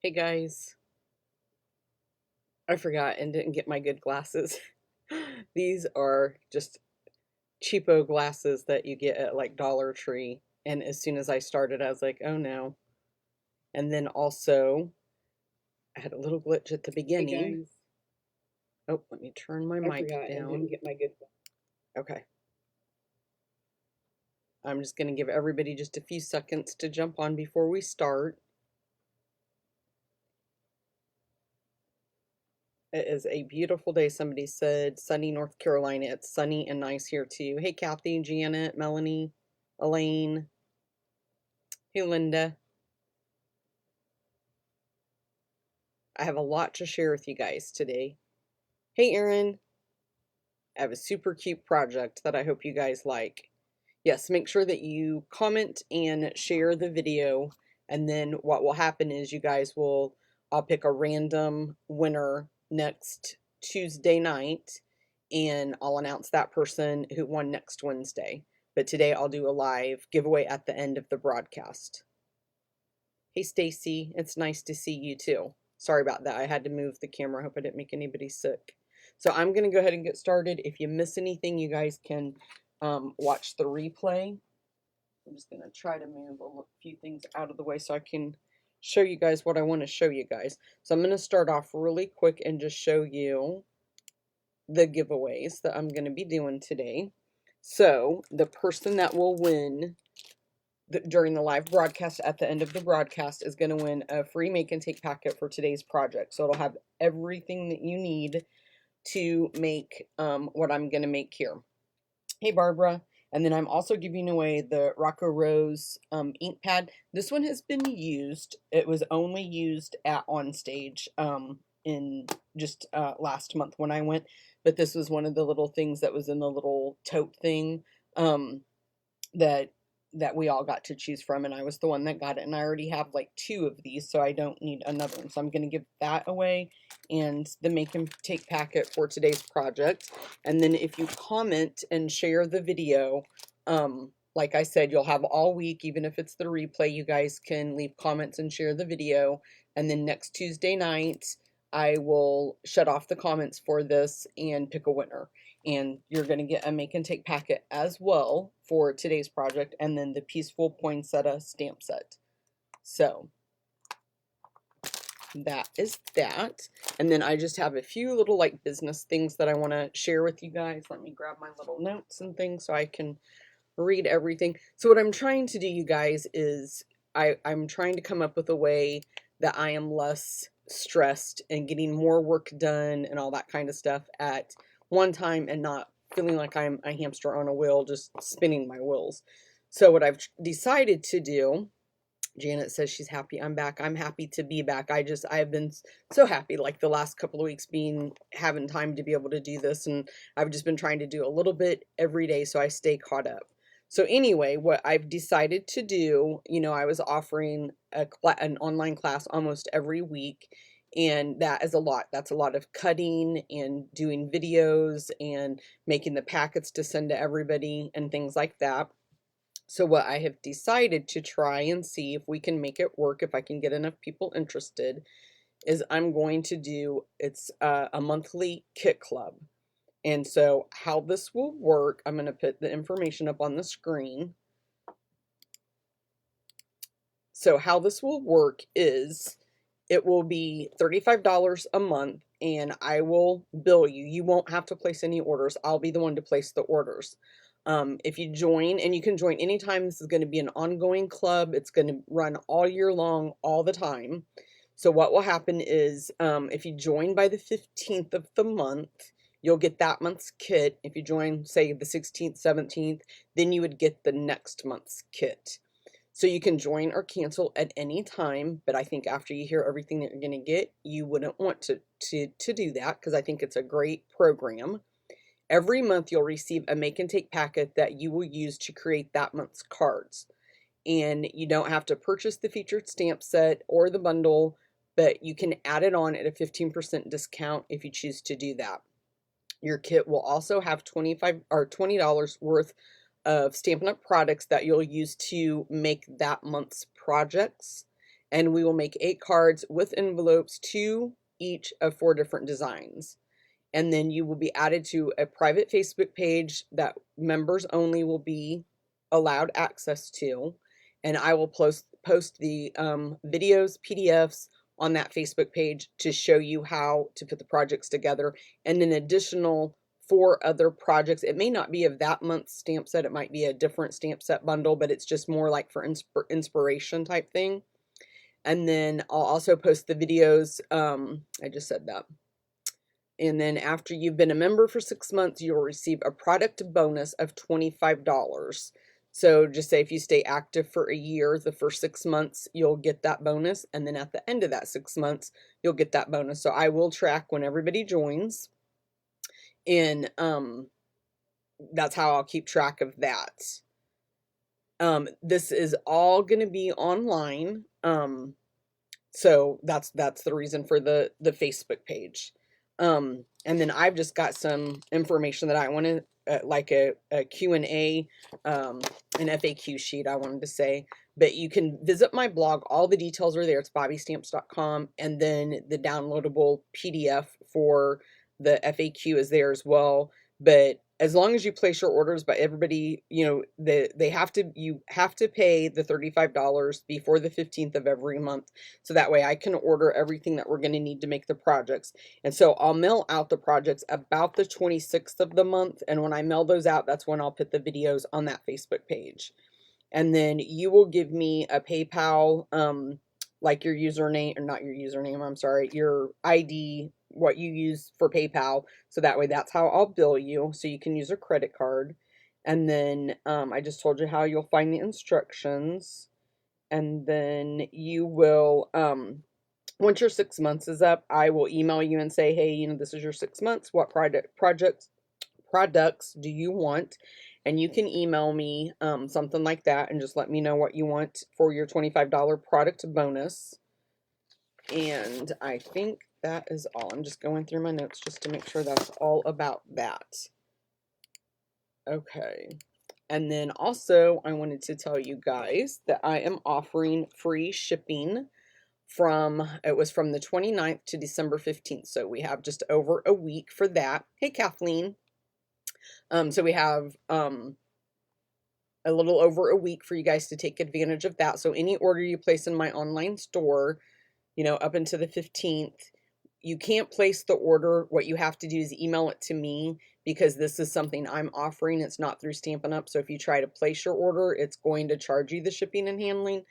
Hey guys, I forgot and didn't get my good glasses. These are just cheapo glasses that you get at like Dollar Tree. And as soon as I started, I was like, oh no. And then also, I had a little glitch at the Hey beginning. guys, Oh, let me turn my I mic forgot and didn't down. get my good one. Okay. I'm just going to give everybody just a few seconds to jump on before we start. It is a beautiful day. Somebody said sunny North Carolina. It's sunny and nice here too. Hey, Kathy, Janet, Melanie, Elaine. Hey, Linda. I have a lot to share with you guys today. Hey, Erin. I have a super cute project that I hope you guys like. Yes, make sure that you comment and share the video. And then what will happen is I'll pick a random winner next Tuesday night and I'll announce that person who won next Wednesday. But today I'll do a live giveaway at the end of the broadcast. Hey, Stacy, it's nice to see you too. Sorry about that. I had to move the camera. I hope I didn't make anybody sick. So I'm going to go ahead and get started. If you miss anything, you guys can watch the replay. I'm just going to try to move a few things out of the way so I can show you guys what I want to show you guys. So I'm going to start off really quick and just show you the giveaways that I'm going to be doing today. So the person that will win during the live broadcast at the end of the broadcast is going to win a free make and take packet for today's project. So it'll have everything that you need to make what I'm going to make here. Hey, Barbara. And then I'm also giving away the Rocco Rose ink pad. This one has been used. It was only used at On Stage in just last month when I went. But this was one of the little things that was in the little tote thing um, that we all got to choose from, and I was the one that got it, and I already have like 2 of these, so I don't need another one. So I'm going to give that away and the make and take packet for today's project. And then if you comment and share the video, like I said, you'll have all week, even if it's the replay, you guys can leave comments and share the video. And then next Tuesday night, I will shut off the comments for this and pick a winner. And you're going to get a make and take packet as well for today's project, and then the Peaceful Poinsettia stamp set. So that is that. And then I just have a few little like business things that I want to share with you guys. Let me grab my little notes and things so I can read everything. So what I'm trying to do, you guys, is I'm trying to come up with a way that I am less stressed and getting more work done and all that kind of stuff at one time and not feeling like I'm a hamster on a wheel just spinning my wheels. So what I've decided to do, Janet says she's happy I'm back. I'm happy to be back. I've been so happy like the last couple of weeks having time to be able to do this, and I've just been trying to do a little bit every day so I stay caught up. So anyway, what I've decided to do, I was offering an online class almost every week, and that is a lot. That's a lot of cutting and doing videos and making the packets to send to everybody and things like that. So what I have decided to try and see if we can make it work, if I can get enough people interested, is I'm going to do, it's a monthly kit club. And so how this will work, I'm going to put the information up on the screen. So how this will work is it will be $35 a month and I will bill you. You won't have to place any orders. I'll be the one to place the orders. If you join, and you can join anytime, this is going to be an ongoing club. It's going to run all year long, all the time. So what will happen is if you join by the 15th of the month, you'll get that month's kit. If you join, say, the 16th, 17th, then you would get the next month's kit. So you can join or cancel at any time, but I think after you hear everything that you're going to get, you wouldn't want to do that because I think it's a great program. Every month you'll receive a make and take packet that you will use to create that month's cards. And you don't have to purchase the featured stamp set or the bundle, but you can add it on at a 15% discount if you choose to do that. Your kit will also have $20 worth of Stampin' Up! Products that you'll use to make that month's projects. and we will make 8 cards with envelopes, 2 each of 4 different designs. And then you will be added to a private Facebook page that members only will be allowed access to. And I will post the videos, PDFs on that Facebook page to show you how to put the projects together. And an additional 4 other projects. It may not be of that month's stamp set. It might be a different stamp set bundle, but it's just more like for inspiration type thing. And then I'll also post the videos. I just said that. And then after you've been a member for 6 months, you'll receive a product bonus of $25. So just say if you stay active for a year, the first 6 months, you'll get that bonus. And then at the end of that 6 months, you'll get that bonus. So I will track when everybody joins. And that's how I'll keep track of that. This is all going to be online. So that's the reason for the Facebook page. And then I've just got some information that I want to, like a Q&A, an FAQ sheet, I wanted to say. But you can visit my blog. All the details are there. It's bobbystamps.com. And then the downloadable PDF for the FAQ is there as well. But as long as you place your orders, but everybody, you know, you have to pay the $35 before the 15th of every month. So that way I can order everything that we're going to need to make the projects. And so I'll mail out the projects about the 26th of the month. And when I mail those out, that's when I'll put the videos on that Facebook page. And then you will give me a PayPal, like your username, or not your username, I'm sorry, your ID, what you use for PayPal. So that way that's how I'll bill you. So you can use a credit card. And then I just told you how you'll find the instructions. And then you will, once your 6 months is up, I will email you and say, hey, you know, this is your 6 months. What products do you want? And you can email me something like that and just let me know what you want for your $25 product bonus. And I think that is all. I'm just going through my notes just to make sure that's all about that. Okay. And then also I wanted to tell you guys that I am offering free shipping it was from the 29th to December 15th. So we have just over a week for that. Hey, Kathleen. So we have a little over a week for you guys to take advantage of that. So any order you place in my online store, you know, up until the 15th, you can't place the order. What you have to do is email it to me, because this is something I'm offering. It's not through Stampin' Up. So if you try to place your order, it's going to charge you the shipping and handling.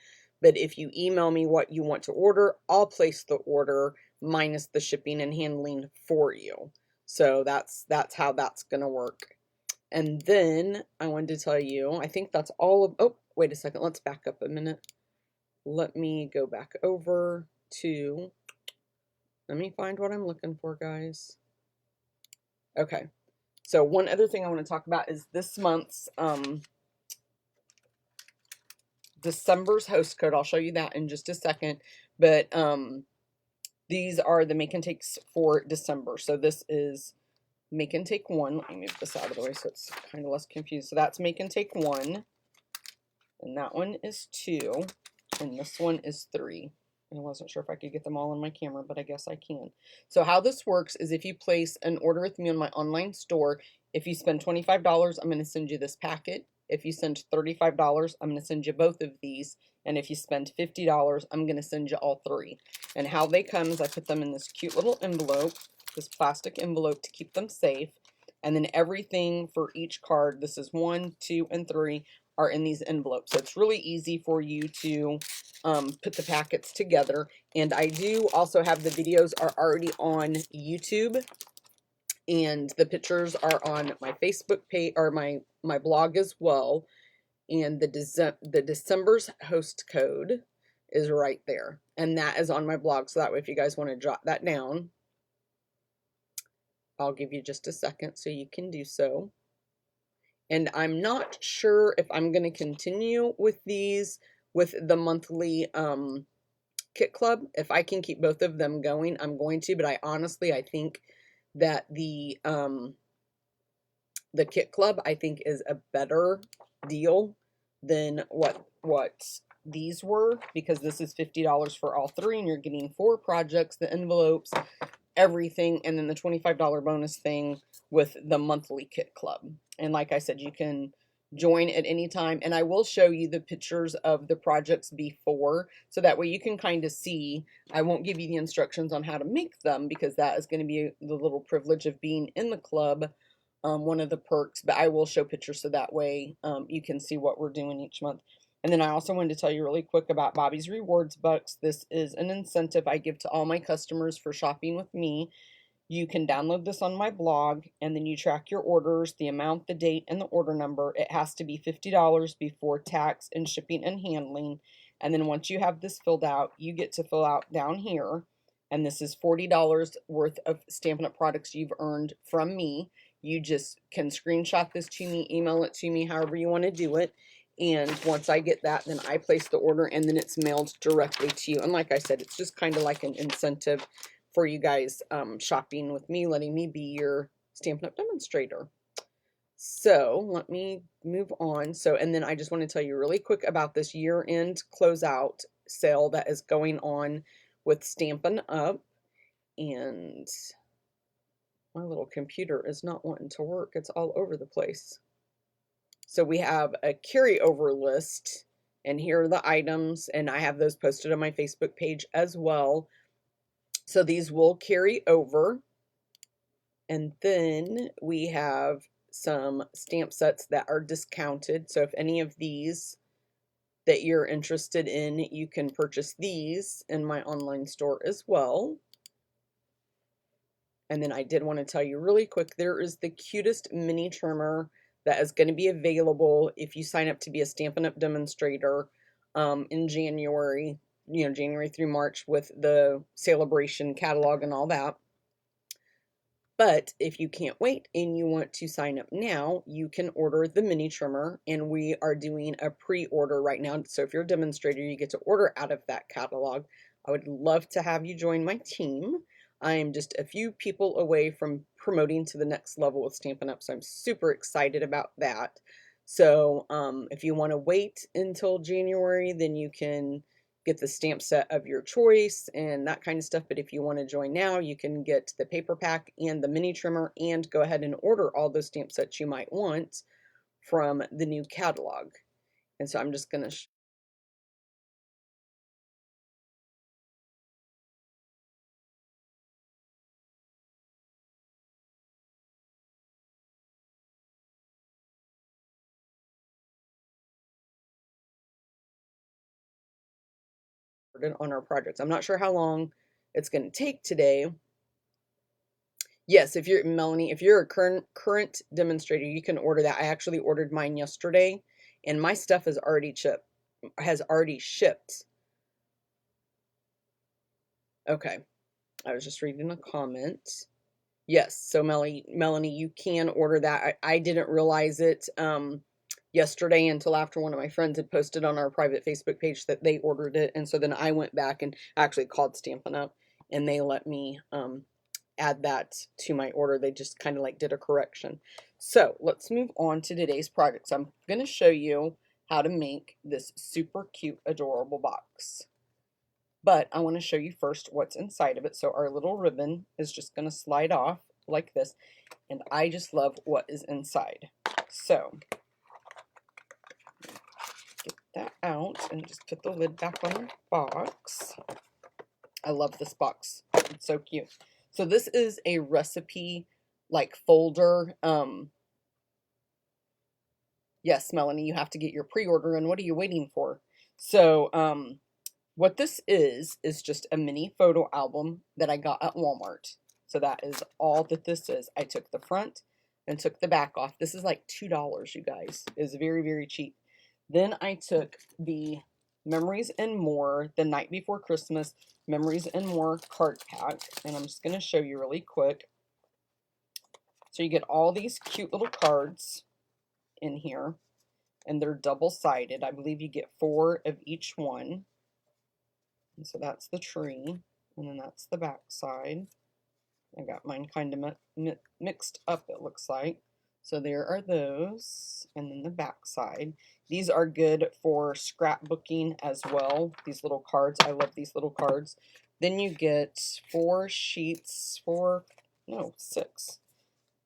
But if you email me what you want to order, I'll place the order minus the shipping and handling for you. So that's how that's going to work. And then I wanted to tell you, I think that's all of, oh, wait a second. Let's back up a minute. Let me go back over to, let me find what I'm looking for, guys. Okay. So one other thing I want to talk about is this month's December's host code. I'll show you that in just a second. But these are the make and takes for December. So this is make and take 1. Let me move this out of the way so it's kind of less confused. So that's make and take 1. And that one is 2. And this one is 3. And I wasn't sure if I could get them all on my camera, but I guess I can. So how this works is if you place an order with me on my online store, if you spend $25, I'm going to send you this packet. If you send $35, I'm going to send you both of these. And if you spend $50, I'm going to send you all 3. And how they come is I put them in this cute little envelope, this plastic envelope to keep them safe. And then everything for each card, this is 1, 2, and 3, are in these envelopes. So it's really easy for you to put the packets together. And I do also have the videos are already on YouTube, and the pictures are on my Facebook page or my blog as well. And the December's host code is right there, and that is on my blog. So that way, if you guys want to jot that down, I'll give you just a second so you can do so. And I'm not sure if I'm going to continue with these with the monthly kit club. If I can keep both of them going, I'm going to. But I think that the kit club, I think, is a better deal than what these were, because this is $50 for all three, and you're getting 4 projects, the envelopes, everything, and then the $25 bonus thing with the monthly kit club. And like I said, you can join at any time, and I will show you the pictures of the projects before, so that way you can kind of see. I won't give you the instructions on how to make them, because that is going to be the little privilege of being in the club, one of the perks, but I will show pictures so that way you can see what we're doing each month. And then I also wanted to tell you really quick about Bobby's Rewards Bucks. This is an incentive I give to all my customers for shopping with me. You can download this on my blog, and then you track your orders, the amount, the date, and the order number. It has to be $50 before tax and shipping and handling. And then once you have this filled out, you get to fill out down here. And this is $40 worth of Stampin' Up! Products you've earned from me. You just can screenshot this to me, email it to me, however you want to do it. And once I get that, then I place the order, and then it's mailed directly to you. And like I said, it's just kind of like an incentive for you guys shopping with me, letting me be your Stampin' Up! Demonstrator. So let me move on. So, and then I just want to tell you really quick about this year-end closeout sale that is going on with Stampin' Up! And my little computer is not wanting to work. It's all over the place. So we have a carryover list, and here are the items, and I have those posted on my Facebook page as well. So these will carry over. And then we have some stamp sets that are discounted. So if any of these that you're interested in, you can purchase these in my online store as well. And then I did want to tell you really quick, there is the cutest mini trimmer that is going to be available if you sign up to be a Stampin' Up! Demonstrator in January, January through March with the celebration catalog and all that. But if you can't wait and you want to sign up now, you can order the mini trimmer, and we are doing a pre-order right now. So if you're a demonstrator, you get to order out of that catalog. I would love to have you join my team. I am just a few people away from promoting to the next level with Stampin' Up!, so I'm super excited about that. So if you want to wait until January, then you can get the stamp set of your choice and that kind of stuff. But if you want to join now, you can get the paper pack and the mini trimmer, and go ahead and order all those stamp sets you might want from the new catalog. And so I'm just going to it on our projects. I'm not sure how long it's going to take today. Yes, if you're Melanie, if you're a current demonstrator, you can order that. I actually ordered mine yesterday, and my stuff has already shipped. Okay, I was just reading a comment. Yes, so Melanie, you can order that. I didn't realize it yesterday until after one of my friends had posted on our private Facebook page that they ordered it, and so then I went back and actually called Stampin' Up! And they let me add that to my order. They just kind of like did a correction. So let's move on to today's project. So I'm going to show you how to make this super cute, adorable box. But I want to show you first what's inside of it. So our little ribbon is just going to slide off like this. And I just love what is inside. So get that out and just put the lid back on the box. I love this box. It's so cute. So this is a recipe like folder. Yes, Melanie, you have to get your pre-order, and what are you waiting for? So what this is just a mini photo album that I got at Walmart. So that is all that this is. I took the front and took the back off. This is like $2, you guys. It's very, very cheap. Then I took the Memories and More, the Night Before Christmas Memories and More card pack, and I'm just going to show you really quick. So you get all these cute little cards in here, and they're double-sided. I believe you get 4 of each one. And so that's the tree, and then that's the back side. I got mine kind of mixed up, it looks like. So there are those, and then the back side. These are good for scrapbooking as well. These little cards, I love these little cards. Then you get 6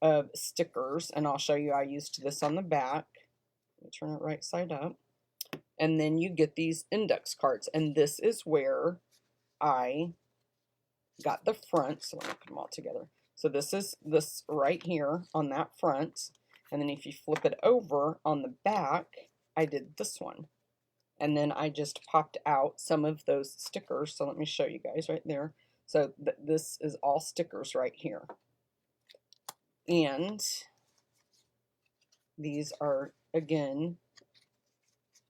of stickers, and I'll show you. I used this on the back. Let me turn it right side up. And then you get these index cards, and this is where I got the front. So let me put them all together. So this is this right here on that front, and then if you flip it over on the back, I did this one. And then I just popped out some of those stickers. So let me show you guys right there. So this is all stickers right here. And these are, again,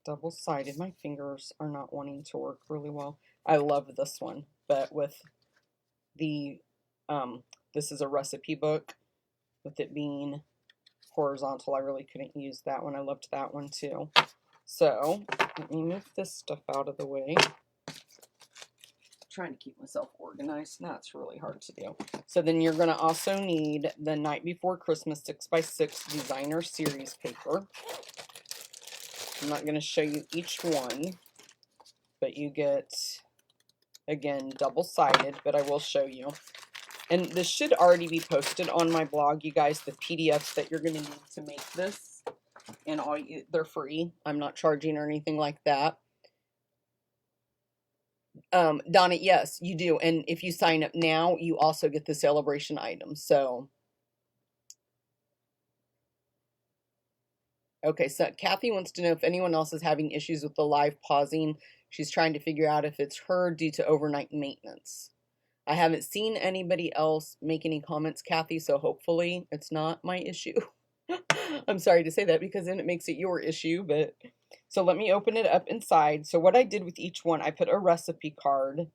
double-sided. My fingers are not wanting to work really well. I love this one, but with the, this is a recipe book. With it being horizontal, I really couldn't use that one. I loved that one too. So let me move this stuff out of the way. I'm trying to keep myself organized. That's really hard to do. So then you're going to also need the Night Before Christmas 6x6 designer series paper. I'm not going to show you each one, but you get, again, double-sided, but I will show you. And this should already be posted on my blog, you guys, the PDFs that you're going to need to make this. And they're free. I'm not charging or anything like that. Donna, yes, you do. And if you sign up now, you also get the celebration items. So, okay, so Kathy wants to know if anyone else is having issues with the live pausing. She's trying to figure out if it's her due to overnight maintenance. I haven't seen anybody else make any comments, Kathy, so hopefully it's not my issue. I'm sorry to say that because then it makes it your issue, but so let me open it up inside. So what I did with each one, I put a recipe card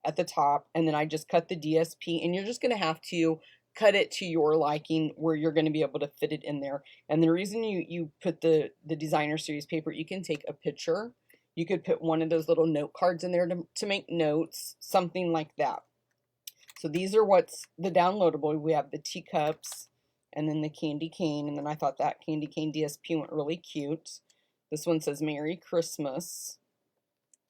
at the top, and then I just cut the DSP, and you're just going to have to cut it to your liking where you're going to be able to fit it in there. And the reason you put the designer series paper, you can take a picture. You could put one of those little note cards in there to make notes, something like that. So these are what's the downloadable. We have the teacups and then the candy cane. And then I thought that candy cane DSP went really cute. This one says Merry Christmas.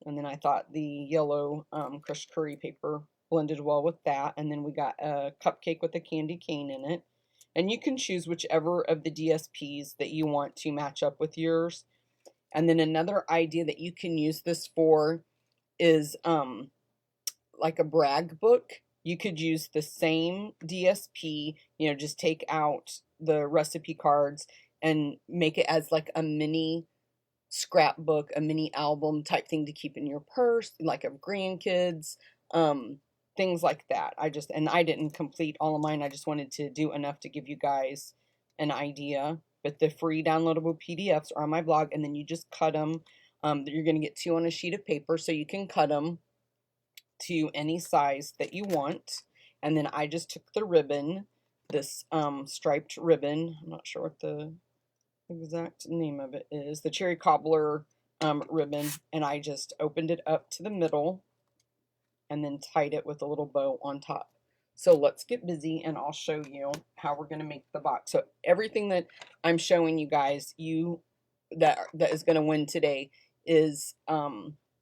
And then I thought the yellow crushed curry paper blended well with that. And then we got a cupcake with a candy cane in it. And you can choose whichever of the DSPs that you want to match up with yours. And then another idea that you can use this for is like a brag book. You could use the same DSP, you know, just take out the recipe cards and make it as like a mini scrapbook, a mini album type thing to keep in your purse, like of grandkids, things like that. I didn't complete all of mine. I just wanted to do enough to give you guys an idea. But the free downloadable PDFs are on my blog, and then you just cut them. You're going to get 2 on a sheet of paper, so you can cut them to any size that you want. And then I just took the ribbon, this striped ribbon. I'm not sure what the exact name of it is, the cherry cobbler ribbon, and I just opened it up to the middle and then tied it with a little bow on top. So let's get busy and I'll show you how we're going to make the box. So everything that I'm showing you guys, that is going to win today is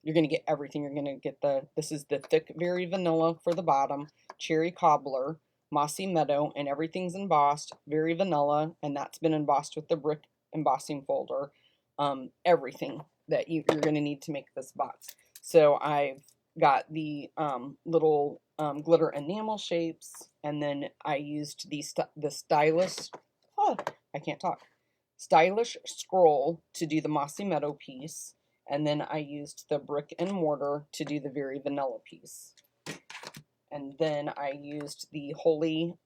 you're going to get everything. You're going to get this is the thick Very Vanilla for the bottom, cherry cobbler, Mossy Meadow, and everything's embossed, Very Vanilla, and that's been embossed with the brick embossing folder. Everything that you're going to need to make this box. So I've got the little glitter enamel shapes, and then I used the stylish, stylish scroll to do the Mossy Meadow piece. And then I used the brick and mortar to do the Very Vanilla piece. And then I used the Holly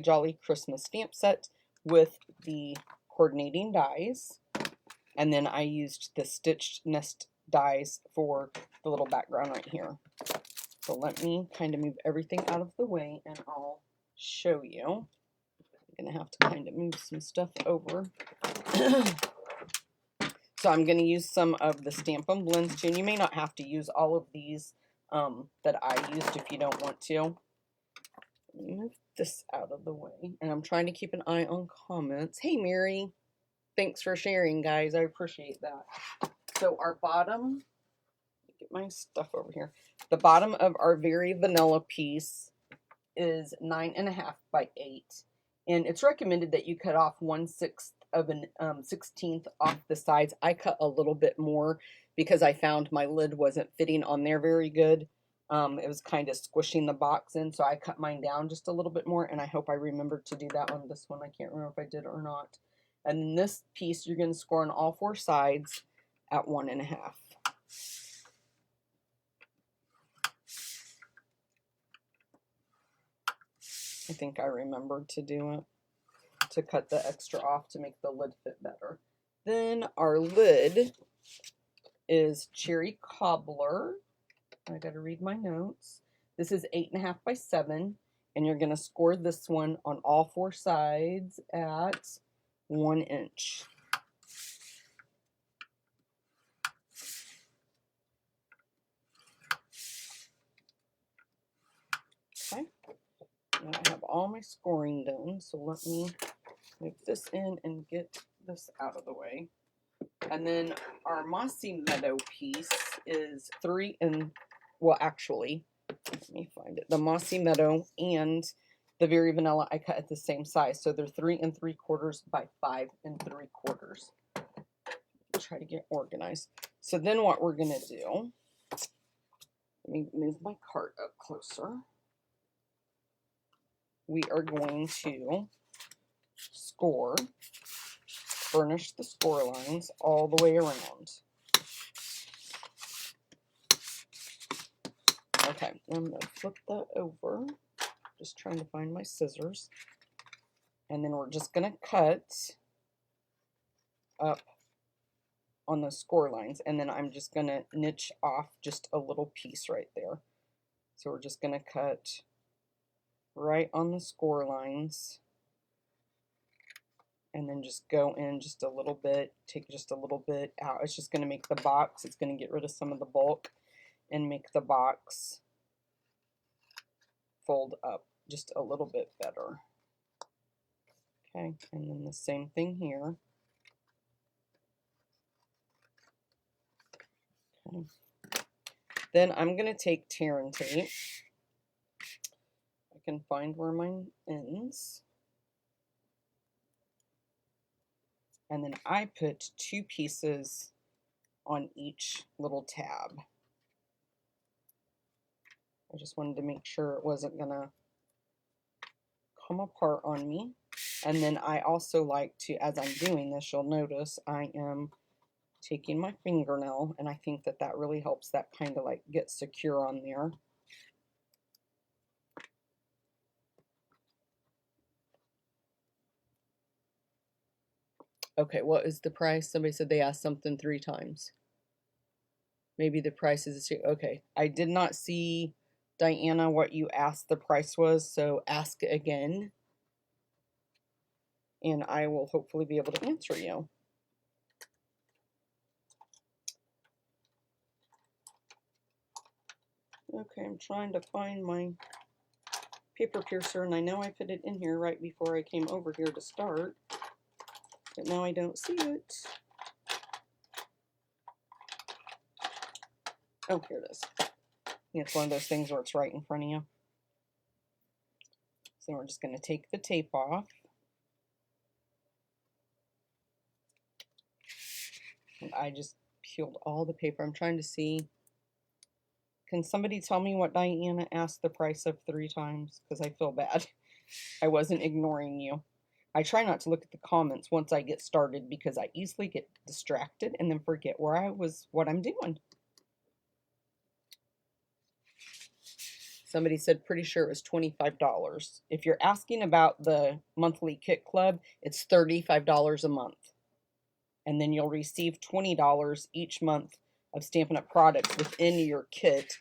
Jolly Christmas stamp set with the coordinating dies. And then I used the stitched nest dies for the little background right here. So let me kind of move everything out of the way and I'll show you. I'm going to have to kind of move some stuff over. So I'm going to use some of the Stampin' Blends too, and you may not have to use all of these that I used if you don't want to. Move this out of the way. And I'm trying to keep an eye on comments. Hey, Mary. Thanks for sharing, guys. I appreciate that. So our bottom, get my stuff over here. The bottom of our Very Vanilla piece is 9.5 by 8. And it's recommended that you cut off 1/6 of an 16th off the sides. I cut a little bit more because I found my lid wasn't fitting on there very good. It was kind of squishing the box in, so I cut mine down just a little bit more, and I hope I remembered to do that on this one. I can't remember if I did or not. And this piece, you're going to score on all 4 sides at 1.5. I think I remembered to do it, to cut the extra off to make the lid fit better. Then our lid is Cherry Cobbler. I got to read my notes. This is 8.5 by 7, and you're going to score this one on all 4 sides at 1 inch. Okay, and I have all my scoring done, so let me move this in and get this out of the way. And then our Mossy Meadow piece is 3 and, well, actually, let me find it. The Mossy Meadow and the Very Vanilla I cut at the same size, so they're 3 3/4 by 5 3/4. Try to get organized. So then what we're gonna do, let me move my cart up closer. We are going to score, burnish the score lines all the way around. Okay, I'm going to flip that over. Just trying to find my scissors. And then we're just going to cut up on the score lines. And then I'm just going to niche off just a little piece right there. So we're just going to cut right on the score lines. And then just go in just a little bit, take just a little bit out. It's just going to make the box, it's going to get rid of some of the bulk and make the box fold up just a little bit better. Okay, and then the same thing here. Okay. Then I'm going to take tear and tape. I can find where mine ends. And then I put 2 pieces on each little tab. I just wanted to make sure it wasn't going to come apart on me. And then I also like to, as I'm doing this, you'll notice I am taking my fingernail, and I think that that really helps that kind of like get secure on there. Okay, what is the price? Somebody said they asked something 3 times. Maybe the price is okay. I did not see, Diana, what you asked the price was, so ask again, and I will hopefully be able to answer you. Okay, I'm trying to find my paper piercer, and I know I put it in here right before I came over here to start, but now I don't see it. Oh, here it is. It's one of those things where it's right in front of you. So we're just going to take the tape off. And I just peeled all the paper. I'm trying to see. Can somebody tell me what Diana asked the price of 3 times? Because I feel bad. I wasn't ignoring you. I try not to look at the comments once I get started because I easily get distracted and then forget where I was, what I'm doing. Somebody said pretty sure it was $25. If you're asking about the monthly kit club, it's $35 a month. And then you'll receive $20 each month of Stampin' Up! Products within your kit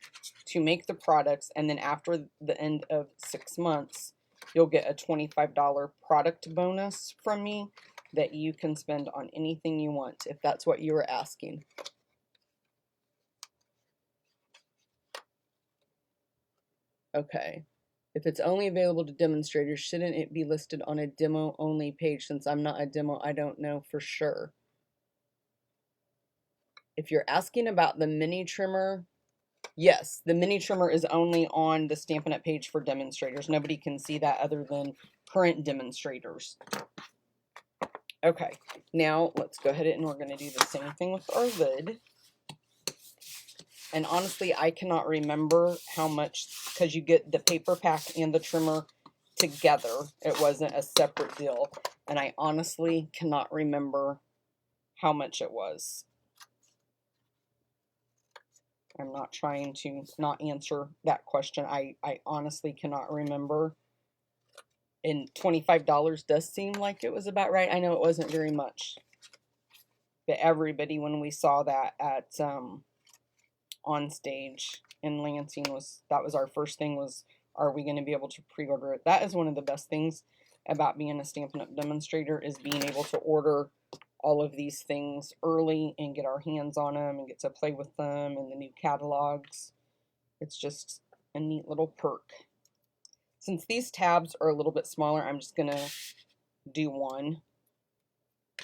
to make the products. And then after the end of 6 months, you'll get a $25 product bonus from me that you can spend on anything you want, if that's what you were asking. Okay. If it's only available to demonstrators, shouldn't it be listed on a demo only page? Since I'm not a demo, I don't know for sure. If you're asking about the mini trimmer, yes, the mini trimmer is only on the Stampin' Up! Page for demonstrators. Nobody can see that other than current demonstrators. Okay, now let's go ahead and we're going to do the same thing with our lid. And honestly, I cannot remember how much, because you get the paper pack and the trimmer together. It wasn't a separate deal. And I honestly cannot remember how much it was. I'm not trying to not answer that question. I honestly cannot remember. And $25 does seem like it was about right. I know it wasn't very much. But everybody, when we saw that at on stage in Lansing, that was our first thing was, are we going to be able to pre-order it? That is one of the best things about being a Stampin' Up! Demonstrator, is being able to order all of these things early and get our hands on them and get to play with them and the new catalogs. It's just a neat little perk. Since these tabs are a little bit smaller, I'm just going to do one.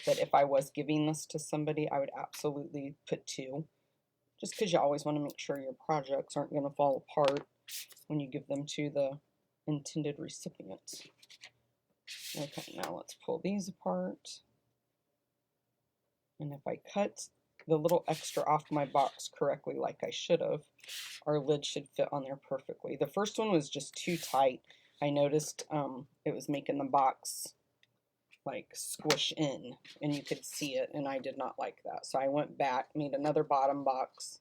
But if I was giving this to somebody, I would absolutely put two. Just because you always want to make sure your projects aren't going to fall apart when you give them to the intended recipient. Okay, now let's pull these apart. And if I cut the little extra off my box correctly like I should have, our lid should fit on there perfectly. The first one was just too tight. I noticed it was making the box like squish in, and you could see it, and I did not like that. So I went back, made another bottom box,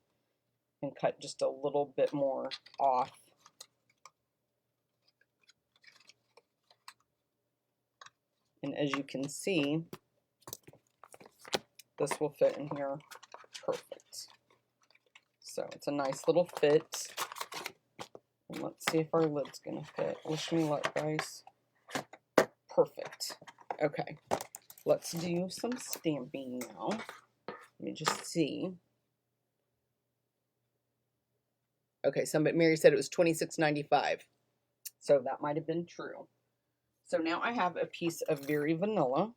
and cut just a little bit more off. And as you can see, this will fit in here perfect. So it's a nice little fit. And let's see if our lid's gonna fit. Wish me luck, guys. Perfect. Okay, let's do some stamping now. Let me just see. Okay, Mary said it was $26.95. So that might have been true. So now I have a piece of Very Vanilla.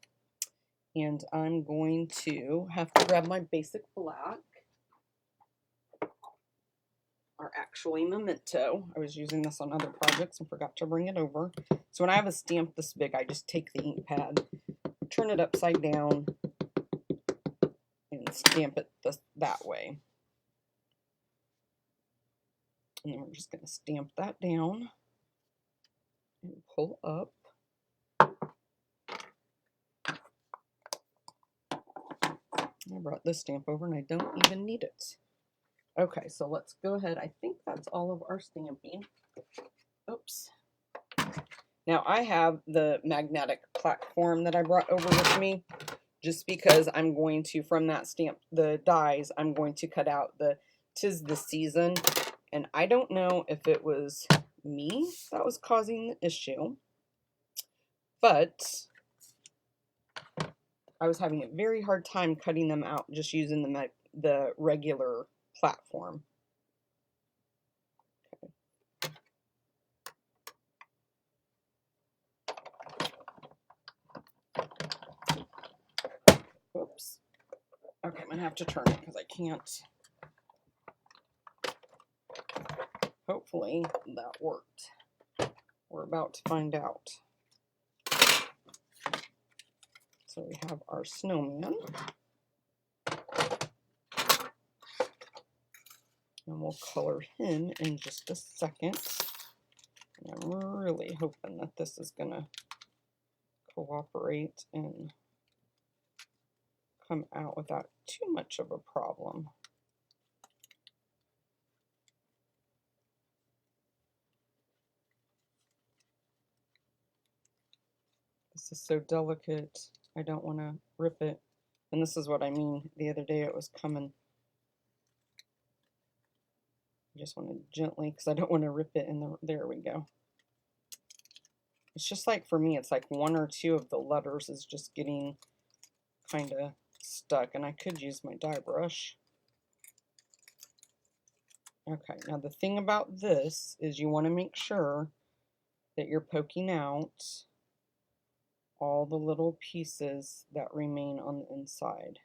And I'm going to have to grab my basic black. Or actually Memento. I was using this on other projects and forgot to bring it over. So when I have a stamp this big, I just take the ink pad, turn it upside down, and stamp it that way. And then we're just going to stamp that down and pull up. I brought this stamp over and I don't even need it. Okay, so let's go ahead. I think that's all of our stamping. Oops. Now I have the magnetic platform that I brought over with me, just because I'm going to, from that stamp, the dies, I'm going to cut out the "'Tis the Season." And I don't know if it was me that was causing the issue, but I was having a very hard time cutting them out just using the regular platform. Oops. Okay, I'm going to have to turn it because I can't. Hopefully that worked. We're about to find out. So we have our snowman. And we'll color him in just a second. And I'm really hoping that this is going to cooperate and come out without too much of a problem. This is so delicate. I don't want to rip it. And this is what I mean. The other day it was coming. I just want to gently, because I don't want to rip it. And there we go. It's just like, for me, it's like one or two of the letters is just getting kind of stuck. And I could use my die brush. Okay, now the thing about this is you want to make sure that you're poking out all the little pieces that remain on the inside.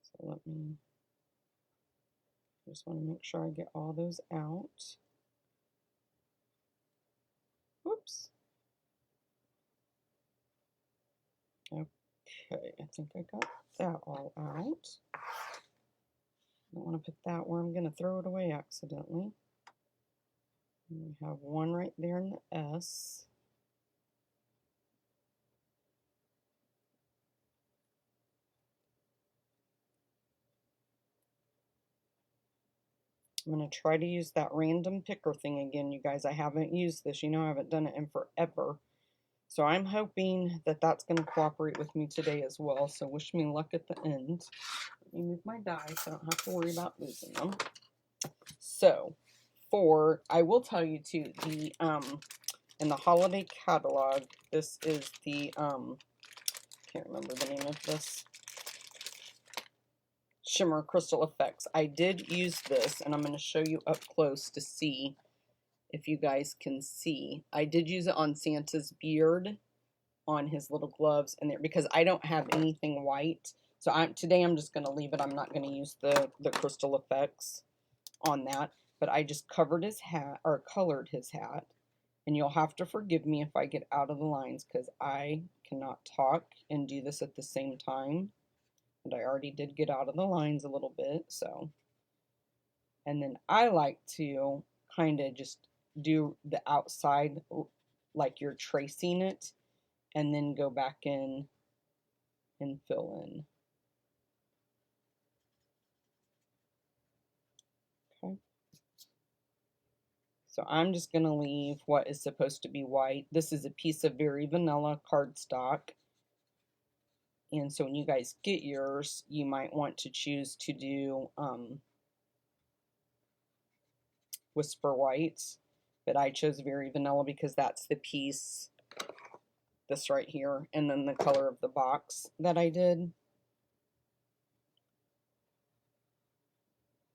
So let me, just want to make sure I get all those out. Whoops. Okay, I think I got that all out. I don't want to put that where I'm going to throw it away accidentally. And we have one right there in the S. I'm going to try to use that random picker thing again, you guys. I haven't used this. You know, I haven't done it in forever. So I'm hoping that that's going to cooperate with me today as well. So wish me luck at the end. Let me move my die so I don't have to worry about losing them. So I will tell you too, the in the holiday catalog, this is the can't remember the name of this, Shimmer Crystal Effects. I did use this, and I'm going to show you up close to see if you guys can see. I did use it on Santa's beard, on his little gloves, and there, because I don't have anything white. So today I'm just going to leave it. I'm not going to use the Crystal Effects on that. But I just covered his hat, or colored his hat. And you'll have to forgive me if I get out of the lines, because I cannot talk and do this at the same time. And I already did get out of the lines a little bit, so. And then I like to kind of just do the outside like you're tracing it, and then go back in and fill in. Okay. So I'm just going to leave what is supposed to be white. This is a piece of Very Vanilla cardstock. And so when you guys get yours, you might want to choose to do Whisper Whites. But I chose Very Vanilla because that's the piece, this right here, and then the color of the box that I did.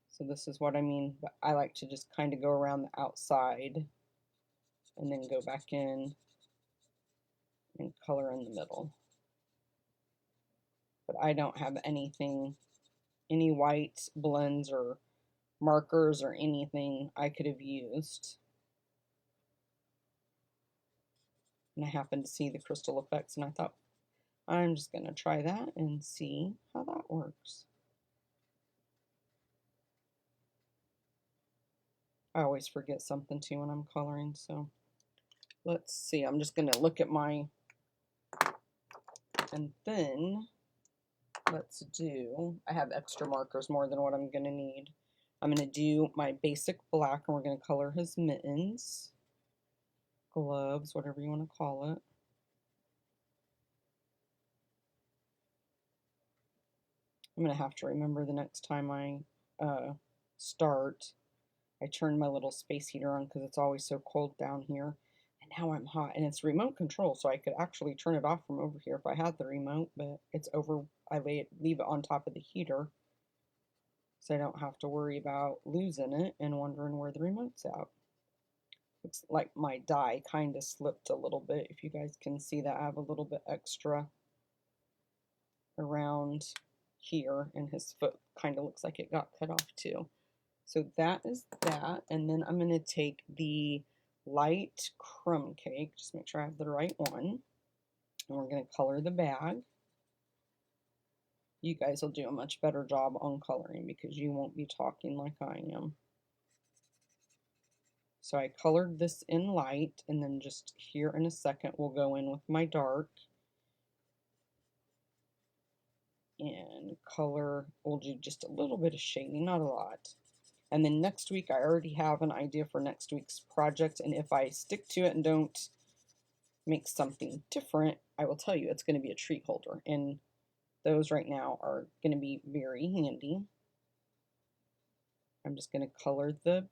So this is what I mean, but I like to just kind of go around the outside and then go back in and color in the middle. But I don't have anything, any white blends or markers or anything I could have used. And I happened to see the Crystal Effects, and I thought, I'm just going to try that and see how that works. I always forget something too when I'm coloring, so let's see. I'm just going to look at my, and then let's do, I have extra markers more than what I'm going to need. I'm going to do my basic black, and we're going to color his mittens, gloves, whatever you want to call it. I'm going to have to remember the next time I start. I turn my little space heater on because it's always so cold down here. And now I'm hot, and it's remote control, so I could actually turn it off from over here if I had the remote, but it's over, I leave it on top of the heater so I don't have to worry about losing it and wondering where the remote's at. Looks like my die kind of slipped a little bit. If you guys can see that, I have a little bit extra around here, and his foot kind of looks like it got cut off too. So that is that, and then I'm going to take the light crumb cake, just make sure I have the right one, and we're going to color the bag. You guys will do a much better job on coloring because you won't be talking like I am. So I colored this in light, and then just here in a second we'll go in with my dark and color. We'll do just a little bit of shading, not a lot. And then next week, I already have an idea for next week's project, and if I stick to it and don't make something different, I will tell you it's going to be a treat holder, and those right now are going to be very handy. I'm just going to color the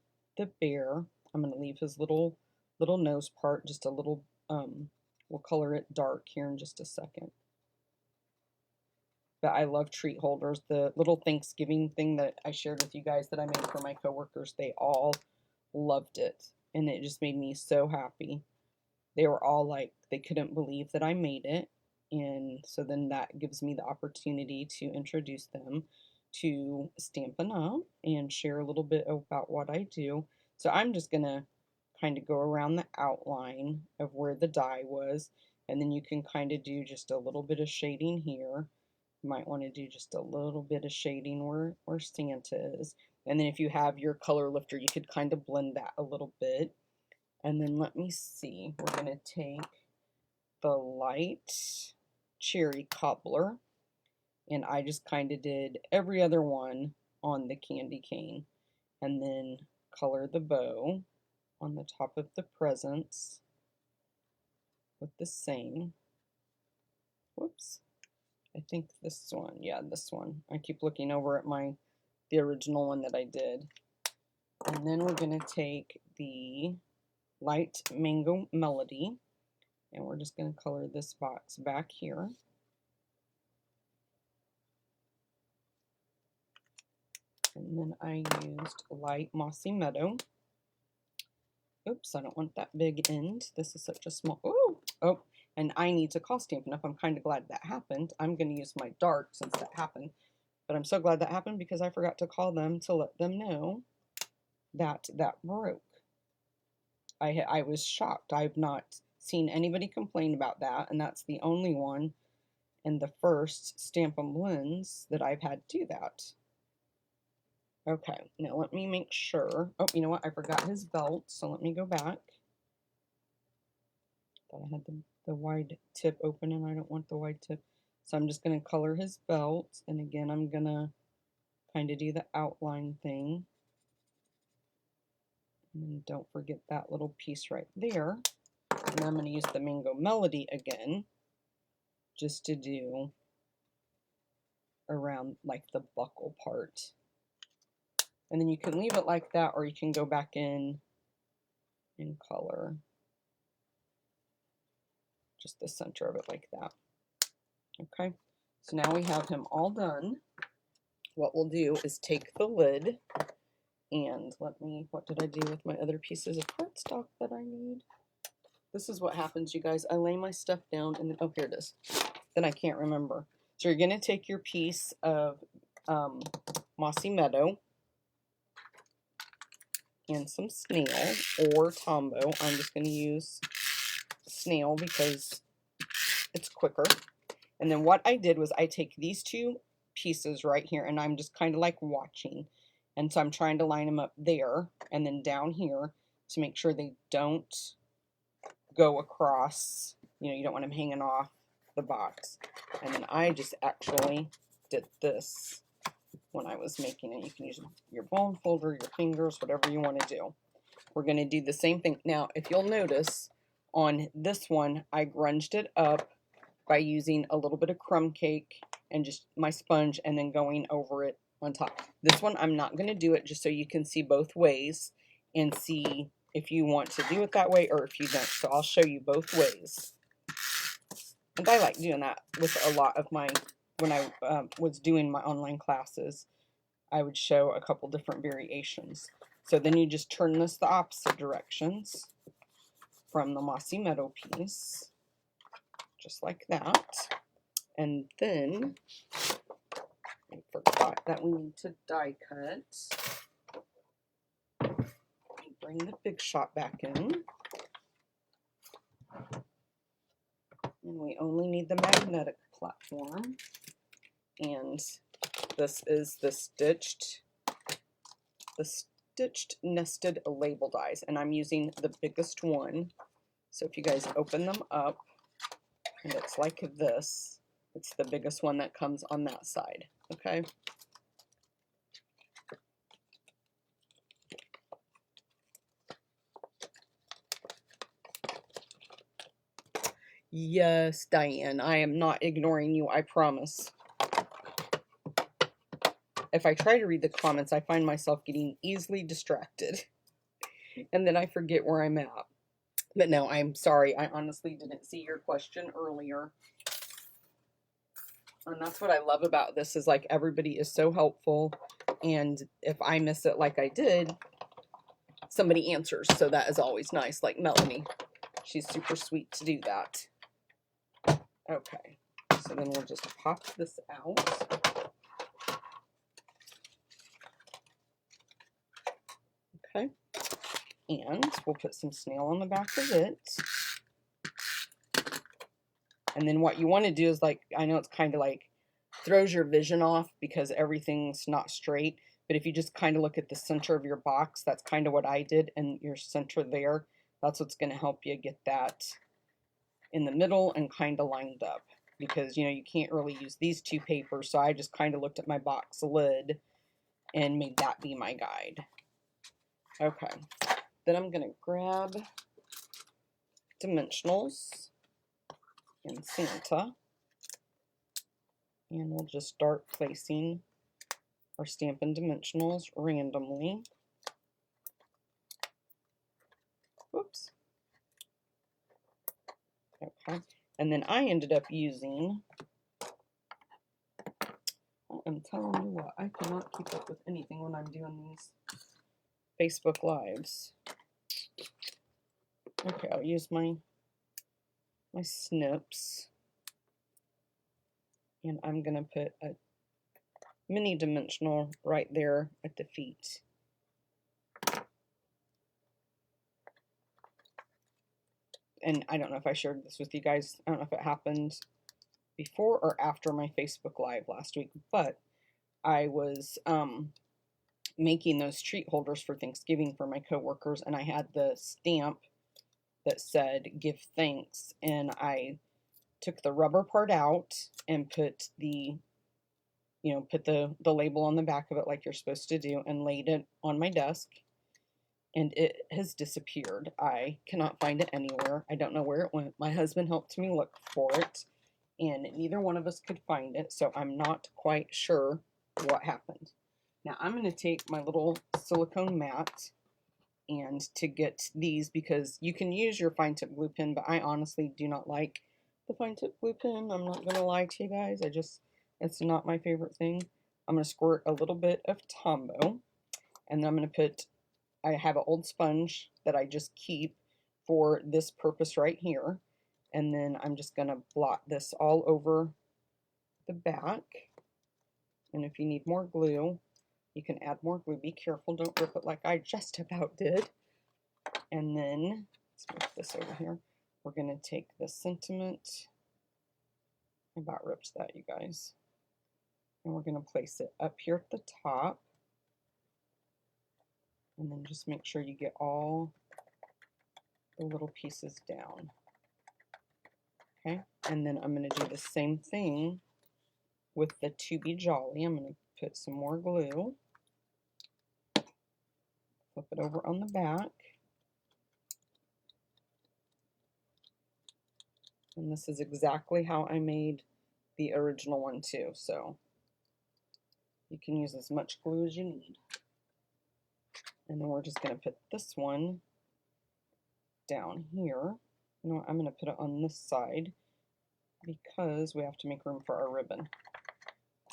bear. I'm going to leave his little nose part just a little, we'll color it dark here in just a second. But I love treat holders. The little Thanksgiving thing that I shared with you guys that I made for my coworkers, they all loved it. and it just made me so happy. They were all like, they couldn't believe that I made it. And so then that gives me the opportunity to introduce them to Stampin' Up! And share a little bit about what I do. So I'm just going to kind of go around the outline of where the die was, and then you can kind of do just a little bit of shading here. You might want to do just a little bit of shading where Santa is. And then if you have your color lifter, you could kind of blend that a little bit. And then let me see, we're going to take the light cherry cobbler, and I just kind of did every other one on the candy cane, and then color the bow on the top of the presents with the same. Whoops. I think this one, yeah, this one. I keep looking over at the original one that I did. And then we're going to take the light mango melody, and we're just going to color this box back here. And then I used light mossy meadow. Oops, I don't want that big end. This is such a small, oh, and I need to call Stampin' Up! I'm kind of glad that happened. I'm going to use my dark since that happened. But I'm so glad that happened because I forgot to call them to let them know that that broke. I was shocked. I've not seen anybody complain about that, and that's the only one and the first Stampin' Blends that I've had do that. Okay, now let me make sure. Oh, you know what? I forgot his belt, so let me go back. Thought I had the wide tip open, and I don't want the wide tip. So I'm just going to color his belt, and again, I'm going to kind of do the outline thing. And don't forget that little piece right there. And then I'm going to use the Mango Melody again, just to do around like the buckle part. And then you can leave it like that, or you can go back in and color just the center of it like that. Okay, so now we have him all done. What we'll do is take the lid, and what did I do with my other pieces of cardstock that I need? This is what happens, you guys. I lay my stuff down, and then, oh, here it is. Then I can't remember. So you're going to take your piece of Mossy Meadow and some snail or Tombow. I'm just going to use snail because it's quicker. And then what I did was I take these two pieces right here, and I'm just kind of like watching. And so I'm trying to line them up there and then down here to make sure they don't go across. You know, you don't want them hanging off the box. And then I just actually did this when I was making it. You can use your bone folder, your fingers, whatever you want to do. We're going to do the same thing. Now, if you'll notice, on this one, I grunged it up by using a little bit of crumb cake and just my sponge and then going over it on top. This one, I'm not going to do it just so you can see both ways and see if you want to do it that way or if you don't. So I'll show you both ways. And I like doing that with a lot of my, when I was doing my online classes, I would show a couple different variations. So then you just turn this the opposite directions from the Mossy Meadow piece, just like that. And then I forgot that we need to die cut. Bring the Big Shot back in. And we only need the magnetic platform. And this is the stitched nested label dies, and I'm using the biggest one. So if you guys open them up, and it's like this, it's the biggest one that comes on that side, okay? Yes, Diane, I am not ignoring you, I promise. If I try to read the comments, I find myself getting easily distracted. And then I forget where I'm at. But no, I'm sorry. I honestly didn't see your question earlier. And that's what I love about this is like everybody is so helpful. And if I miss it like I did, somebody answers. So that is always nice, like Melanie. She's super sweet to do that. Okay, so then we'll just pop this out. Okay, and we'll put some snail on the back of it. And then what you want to do is, like, I know it's kind of like throws your vision off because everything's not straight, but if you just kind of look at the center of your box, that's kind of what I did, and your center there, that's what's going to help you get that in the middle and kind of lined up, because you know you can't really use these two papers, so I just kind of looked at my box lid and made that be my guide. Okay, then I'm going to grab Dimensionals and Santa, and we'll just start placing our Stampin' Dimensionals randomly. Whoops. Okay, and then I ended up using, I'm telling you what, I cannot keep up with anything when I'm doing these Facebook Lives. Okay, I'll use my snips, and I'm going to put a mini dimensional right there at the feet. And I don't know if I shared this with you guys. I don't know if it happened before or after my Facebook Live last week, but I was making those treat holders for Thanksgiving for my coworkers, and I had the stamp that said give thanks, and I took the rubber part out and put the, you know, put the label on the back of it like you're supposed to do, and laid it on my desk, and it has disappeared. I cannot find it anywhere. I don't know where it went. My husband helped me look for it, and neither one of us could find it, so I'm not quite sure what happened. Now I'm going to take my little silicone mat and to get these, because you can use your fine tip glue pen, but I honestly do not like the fine tip glue pen. I'm not going to lie to you guys. It's not my favorite thing. I'm going to squirt a little bit of Tombow, and then I'm going to put, I have an old sponge that I just keep for this purpose right here, and then I'm just going to blot this all over the back. And if you need more glue, you can add more glue. Be careful, don't rip it like I just about did. And then, let's move this over here. We're going to take the sentiment, I about ripped that, you guys. And we're going to place it up here at the top. And then just make sure you get all the little pieces down. Okay, and then I'm going to do the same thing with the To Be Jolly. I'm going to put some more glue. Flip it over on the back. And this is exactly how I made the original one too, so you can use as much glue as you need. And then we're just going to put this one down here. You know what, I'm going to put it on this side because we have to make room for our ribbon.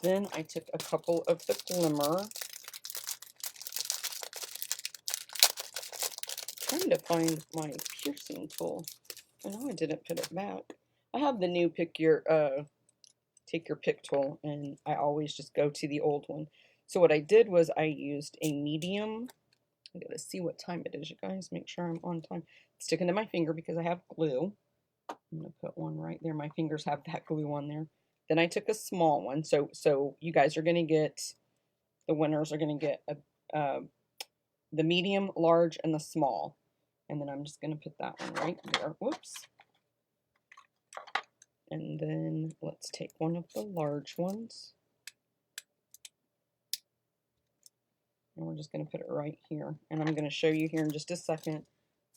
Then I took a couple of the glimmer. Trying to find my piercing tool. I know I didn't put it back. I have the new take your pick tool, and I always just go to the old one. So what I did was I used a medium. I gotta see what time it is, you guys. Make sure I'm on time. It's sticking to my finger because I have glue. I'm gonna put one right there. My fingers have that glue on there. Then I took a small one. So you guys are gonna get, the winners are gonna get the medium, large, and the small. And then I'm just gonna put that one right there. Whoops. And then let's take one of the large ones. And we're just going to put it right here. And I'm going to show you here in just a second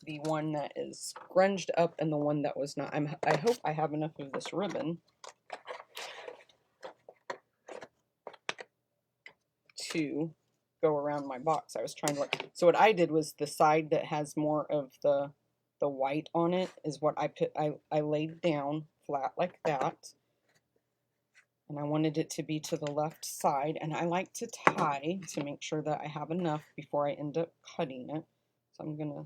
the one that is scrunched up and the one that was not. I hope I have enough of this ribbon to go around my box. I was trying to look. So what I did was the side that has more of the white on it is what I put. I laid down flat like that. And I wanted it to be to the left side, and I like to tie to make sure that I have enough before I end up cutting it. So I'm going to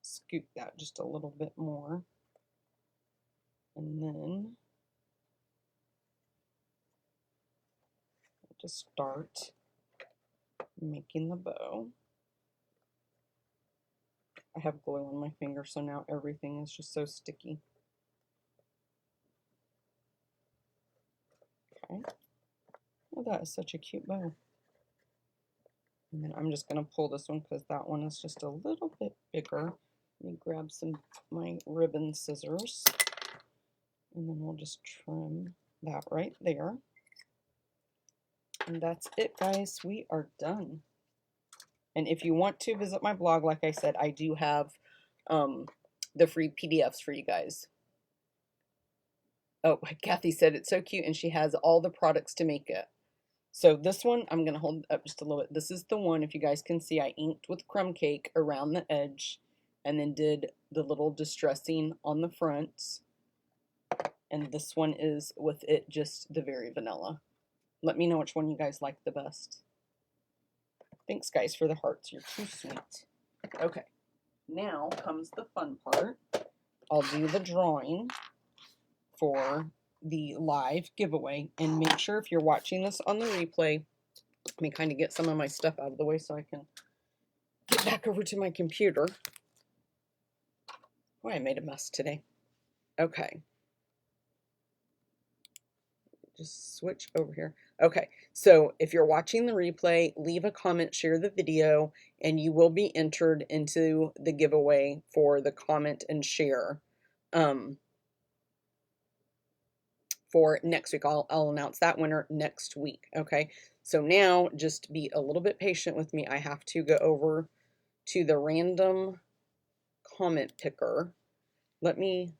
scoop that just a little bit more. And then just start making the bow. I have glue on my finger, so now everything is just so sticky. Okay. Oh, that is such a cute bow. And then I'm just going to pull this one because that one is just a little bit bigger. Let me grab my ribbon scissors. And then we'll just trim that right there. And that's it, guys. We are done. And if you want to visit my blog, like I said, I do have the free PDFs for you guys. Oh, Kathy said it's so cute, and she has all the products to make it. So this one, I'm going to hold up just a little bit. This is the one, if you guys can see, I inked with crumb cake around the edge and then did the little distressing on the fronts. And this one is with it just the very vanilla. Let me know which one you guys like the best. Thanks, guys, for the hearts. You're too sweet. Okay, now comes the fun part. I'll do the drawing for the live giveaway, and make sure if you're watching this on the replay, let me kind of get some of my stuff out of the way so I can get back over to my computer. Boy, I made a mess today. Okay. Just switch over here. Okay, so if you're watching the replay, leave a comment, share the video, and you will be entered into the giveaway for the comment and share for next week. I'll announce that winner next week. Okay, so now just be a little bit patient with me. I have to go over to the random comment picker. Let me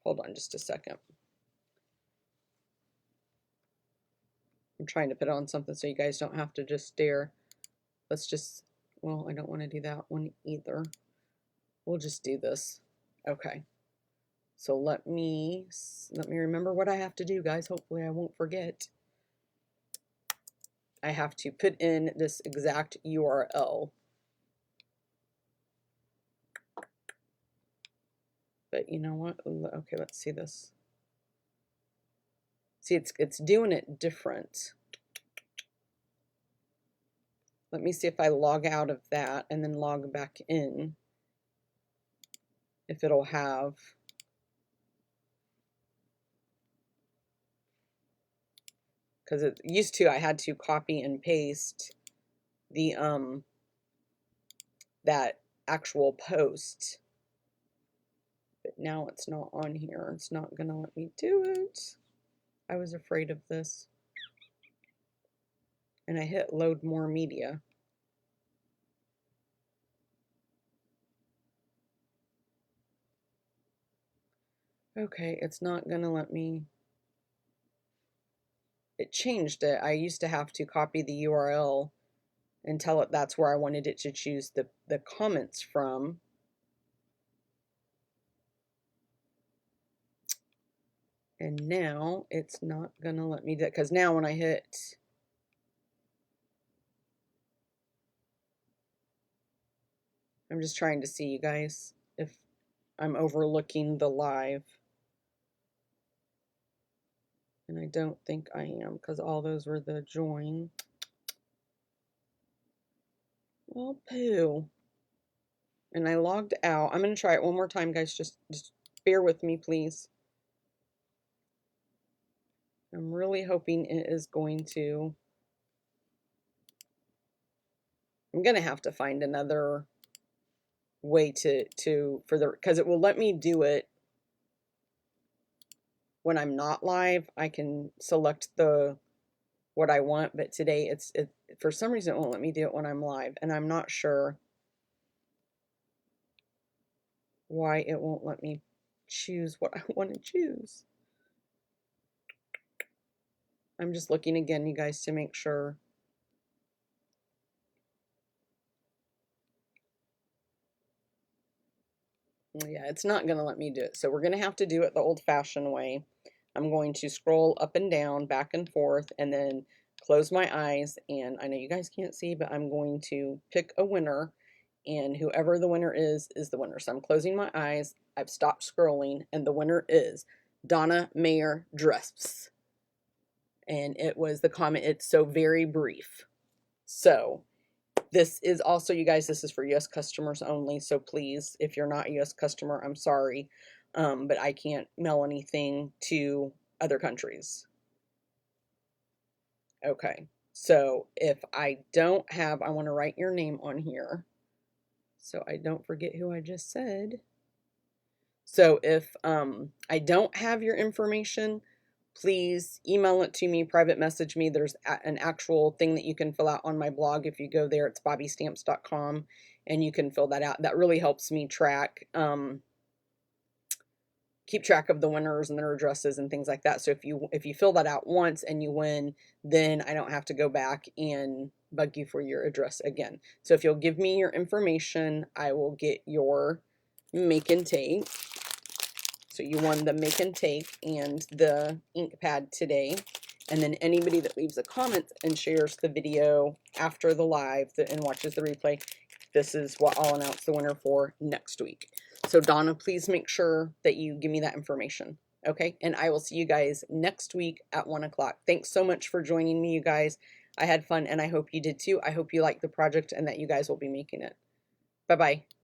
hold on just a second. I'm trying to put on something so you guys don't have to just stare. Let's just, well, I don't want to do that one either. We'll just do this. Okay. So let me remember what I have to do, guys. Hopefully I won't forget. I have to put in this exact URL. But you know what? Okay, let's see this. See, it's doing it different. Let me see if I log out of that and then log back in. If it'll have. Because it used to, I had to copy and paste the that actual post. But now it's not on here. It's not gonna let me do it. I was afraid of this. And I hit load more media. Okay, it's not gonna let me. It changed it. I used to have to copy the URL and tell it that's where I wanted it to choose the comments from. And now it's not gonna let me do it, because now when I hit I'm just trying to see, you guys, if I'm overlooking the live. And I don't think I am, because all those were the join. Well, poo. And I logged out. I'm going to try it one more time, guys. Just bear with me, please. I'm really hoping it is going to. I'm going to have to find another way because it will let me do it when I'm not live. I can select what I want, but today it for some reason it won't let me do it when I'm live, and I'm not sure why it won't let me choose what I want to choose. I'm just looking again, you guys, to make sure. Yeah, it's not going to let me do it. So we're going to have to do it the old-fashioned way. I'm going to scroll up and down, back and forth, and then close my eyes. And I know you guys can't see, but I'm going to pick a winner. and whoever the winner is the winner. So I'm closing my eyes. I've stopped scrolling, and the winner is Donna Mayer Dress. And it was the comment, it's so very brief. So this is also, you guys, this is for US customers only. So please, if you're not a US customer, I'm sorry. But I can't mail anything to other countries. Okay. So if I don't have, I want to write your name on here so I don't forget who I just said. So if I don't have your information, please email it to me, private message me. There's an actual thing that you can fill out on my blog. If you go there, it's bobbystamps.com, and you can fill that out. That really helps me keep track of the winners and their addresses and things like that. So if you fill that out once and you win, then I don't have to go back and bug you for your address again. So if you'll give me your information, I will get your make and take. So you won the make and take and the ink pad today. And then anybody that leaves a comment and shares the video after the live and watches the replay, this is what I'll announce the winner for next week. So Donna, please make sure that you give me that information. Okay. And I will see you guys next week at 1 o'clock. Thanks so much for joining me, you guys. I had fun and I hope you did too. I hope you liked the project and that you guys will be making it. Bye-bye.